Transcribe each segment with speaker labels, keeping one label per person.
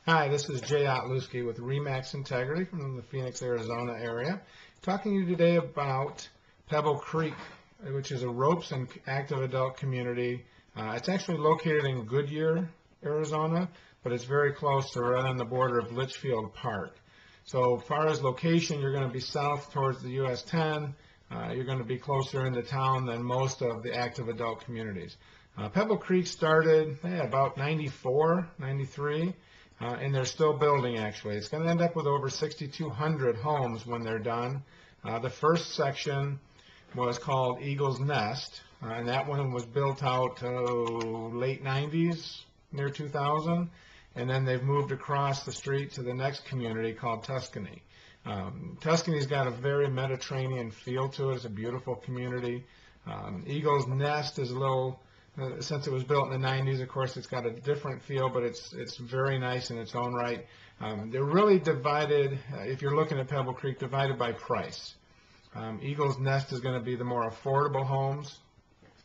Speaker 1: Hi, this is Jay Otluski with Remax Integrity from the Phoenix, Arizona area, talking to you today about Pebble Creek, which is a ropes and active adult community. It's actually located in Goodyear, Arizona, but it's very close to right on the border of Litchfield Park. So as far as location, you're going to be south towards the US 10. You're going to be closer into town than most of the active adult communities. Pebble Creek started about 94, 93. And they're still building, actually. It's going to end up with over 6,200 homes when they're done. The first section was called Eagle's Nest, and that one was built out late 90s, near 2000, and then they've moved across the street to the next community called Tuscany. Tuscany's got a very Mediterranean feel to it. It's a beautiful community. Eagle's Nest is a little... since it was built in the 90s, of course, it's got a different feel, but it's very nice in its own right. They're really divided, if you're looking at Pebble Creek, divided by price. Eagle's Nest is going to be the more affordable homes,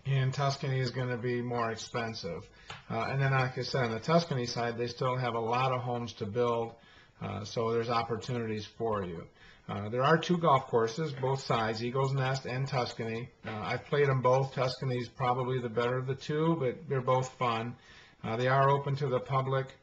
Speaker 1: and Tuscany is going to be more expensive. And then, like I said, on the Tuscany side, they still have a lot of homes to build, so there's opportunities for you. There are two golf courses, both sides, Eagle's Nest and Tuscany. I've played them both. Tuscany's probably the better of the two, but they're both fun. They are open to the public,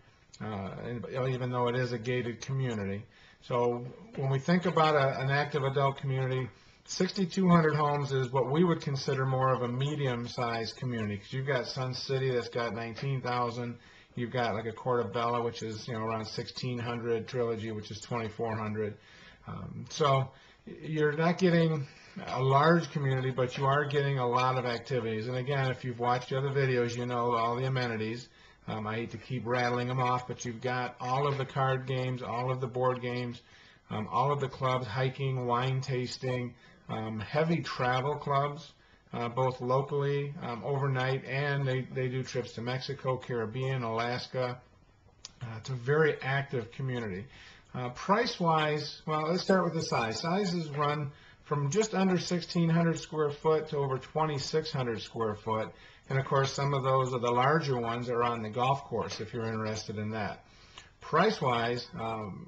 Speaker 1: even though it is a gated community. So when we think about an active adult community, 6,200 homes is what we would consider more of a medium-sized community, because you've got Sun City that's got 19,000. You've got like a Cortobello, which is around 1,600, Trilogy, which is 2,400. So you're not getting a large community, but you are getting a lot of activities. And again, if you've watched the other videos, you know all the amenities. I hate to keep rattling them off, but you've got all of the card games, all of the board games, all of the clubs, hiking, wine tasting, heavy travel clubs, both locally, overnight, and they do trips to Mexico, Caribbean, Alaska. It's a very active community. Price-wise, well, let's start with the size. Sizes run from just under 1,600 square foot to over 2,600 square foot. And, of course, some of those are the larger ones are on the golf course, if you're interested in that. Price-wise,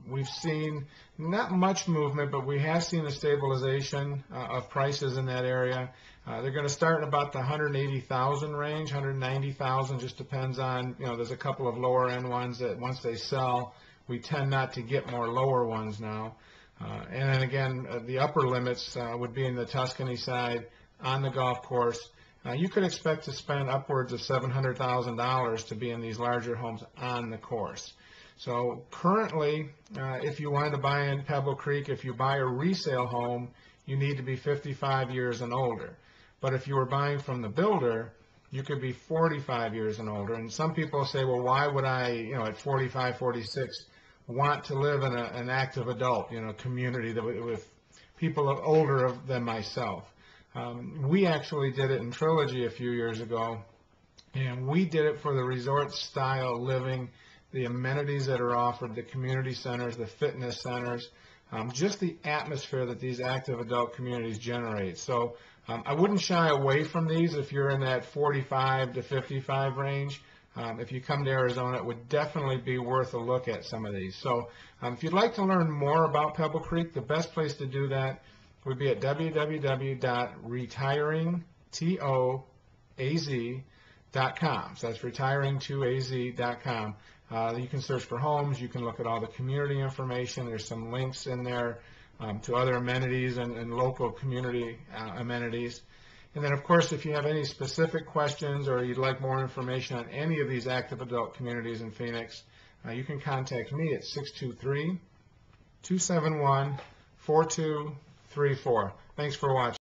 Speaker 1: we've seen not much movement, but we have seen a stabilization of prices in that area. They're going to start in about the 180,000 range, 190,000, just depends on, there's a couple of lower-end ones that once they sell, we tend not to get more lower ones now. And then again, the upper limits would be in the Tuscany side on the golf course. You could expect to spend upwards of $700,000 to be in these larger homes on the course. So currently, if you wanted to buy in Pebble Creek, if you buy a resale home, you need to be 55 years and older. But if you were buying from the builder, you could be 45 years and older. And some people say, well, why would I, at 45, 46, want to live in an active adult, community with people older than myself? We actually did it in Trilogy a few years ago, and we did it for the resort-style living, the amenities that are offered, the community centers, the fitness centers, just the atmosphere that these active adult communities generate. So I wouldn't shy away from these if you're in that 45 to 55 range. If you come to Arizona, it would definitely be worth a look at some of these. So if you'd like to learn more about Pebble Creek, the best place to do that would be at www.retiringtoaz.com. So that's retiringtoaz.com. You can search for homes. You can look at all the community information. There's some links in there to other amenities and local community amenities. And then, of course, if you have any specific questions or you'd like more information on any of these active adult communities in Phoenix, you can contact me at 623-271-4234. Thanks for watching.